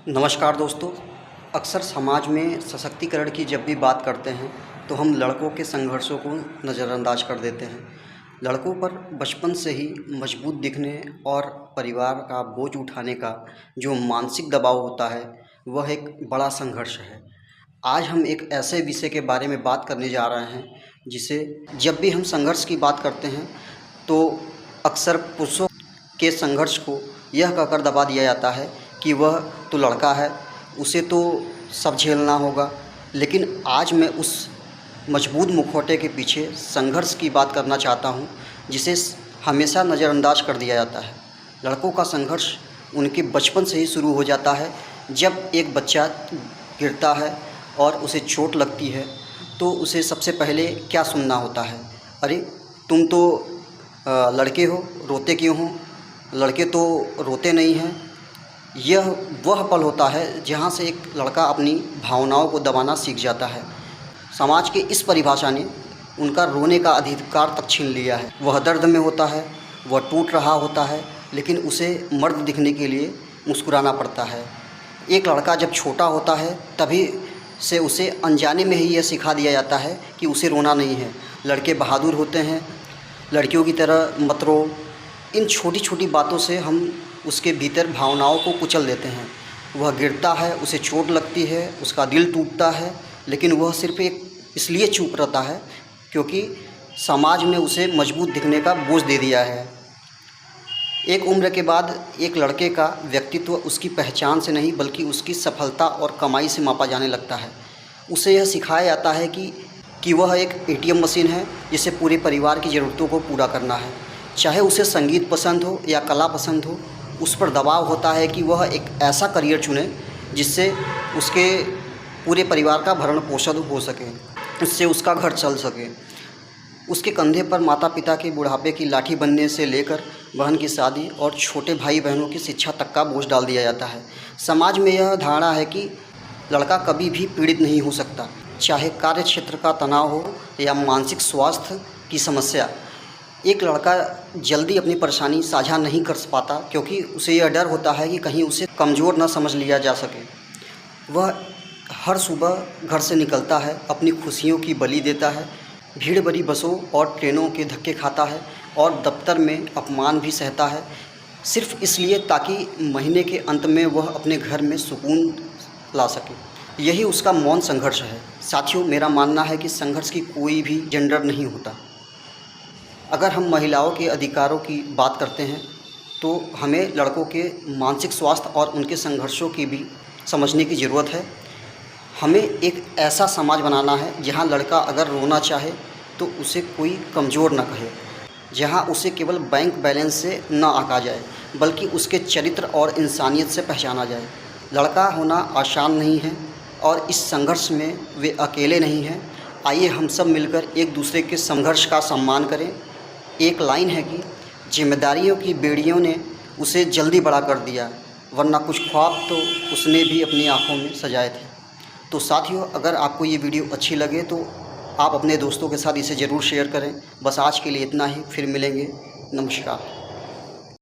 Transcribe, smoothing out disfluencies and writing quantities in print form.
नमस्कार दोस्तों। अक्सर समाज में सशक्तिकरण की जब भी बात करते हैं तो हम लड़कों के संघर्षों को नज़रअंदाज कर देते हैं। लड़कों पर बचपन से ही मजबूत दिखने और परिवार का बोझ उठाने का जो मानसिक दबाव होता है वह एक बड़ा संघर्ष है। आज हम एक ऐसे विषय के बारे में बात करने जा रहे हैं जिसे जब भी हम संघर्ष की बात करते हैं तो अक्सर पुरुषों के संघर्ष को यह कहकर दबा दिया जाता है कि वह तो लड़का है, उसे तो सब झेलना होगा। लेकिन आज मैं उस मजबूत मुखौटे के पीछे संघर्ष की बात करना चाहता हूँ जिसे हमेशा नज़रअंदाज कर दिया जाता है। लड़कों का संघर्ष उनके बचपन से ही शुरू हो जाता है। जब एक बच्चा गिरता है और उसे चोट लगती है तो उसे सबसे पहले क्या सुनना होता है? अरे तुम तो लड़के हो, रोते क्यों हो? लड़के तो रोते नहीं हैं। यह वह पल होता है जहाँ से एक लड़का अपनी भावनाओं को दबाना सीख जाता है। समाज के इस परिभाषा ने उनका रोने का अधिकार तक छीन लिया है। वह दर्द में होता है, वह टूट रहा होता है, लेकिन उसे मर्द दिखने के लिए मुस्कुराना पड़ता है। एक लड़का जब छोटा होता है तभी से उसे अनजाने में ही यह सिखा दिया जाता है कि उसे रोना नहीं है। लड़के बहादुर होते हैं, लड़कियों की तरह मत रो। इन छोटी छोटी बातों से हम उसके भीतर भावनाओं को कुचल देते हैं। वह गिरता है, उसे चोट लगती है, उसका दिल टूटता है, लेकिन वह सिर्फ एक इसलिए चुप रहता है क्योंकि समाज में उसे मजबूत दिखने का बोझ दे दिया है। एक उम्र के बाद एक लड़के का व्यक्तित्व उसकी पहचान से नहीं बल्कि उसकी सफलता और कमाई से मापा जाने लगता है। उसे यह सिखाया जाता है कि वह एक एटीएम मशीन है जिसे पूरे परिवार की ज़रूरतों को पूरा करना है। चाहे उसे संगीत पसंद हो या कला पसंद हो, उस पर दबाव होता है कि वह एक ऐसा करियर चुने जिससे उसके पूरे परिवार का भरण पोषण हो सके, उससे उसका घर चल सके। उसके कंधे पर माता पिता के बुढ़ापे की लाठी बनने से लेकर बहन की शादी और छोटे भाई बहनों की शिक्षा तक का बोझ डाल दिया जाता है। समाज में यह धारणा है कि लड़का कभी भी पीड़ित नहीं हो सकता, चाहे कार्य क्षेत्र का तनाव हो या मानसिक स्वास्थ्य की समस्या। एक लड़का जल्दी अपनी परेशानी साझा नहीं कर पाता क्योंकि उसे यह डर होता है कि कहीं उसे कमज़ोर न समझ लिया जा सके। वह हर सुबह घर से निकलता है, अपनी खुशियों की बलि देता है, भीड़ भरी बसों और ट्रेनों के धक्के खाता है और दफ्तर में अपमान भी सहता है, सिर्फ इसलिए ताकि महीने के अंत में वह अपने घर में सुकून ला सके। यही उसका मौन संघर्ष है। साथियों, मेरा मानना है कि संघर्ष की कोई भी जेंडर नहीं होता। अगर हम महिलाओं के अधिकारों की बात करते हैं तो हमें लड़कों के मानसिक स्वास्थ्य और उनके संघर्षों की भी समझने की ज़रूरत है। हमें एक ऐसा समाज बनाना है जहां लड़का अगर रोना चाहे तो उसे कोई कमज़ोर न कहे, जहां उसे केवल बैंक बैलेंस से न आंका जाए बल्कि उसके चरित्र और इंसानियत से पहचाना जाए। लड़का होना आसान नहीं है और इस संघर्ष में वे अकेले नहीं हैं। आइए हम सब मिलकर एक दूसरे के संघर्ष का सम्मान करें। एक लाइन है कि जिम्मेदारियों की बेड़ियों ने उसे जल्दी बड़ा कर दिया, वरना कुछ ख्वाब तो उसने भी अपनी आंखों में सजाए थे। तो साथियों, अगर आपको ये वीडियो अच्छी लगे तो आप अपने दोस्तों के साथ इसे ज़रूर शेयर करें। बस आज के लिए इतना ही, फिर मिलेंगे। नमस्कार।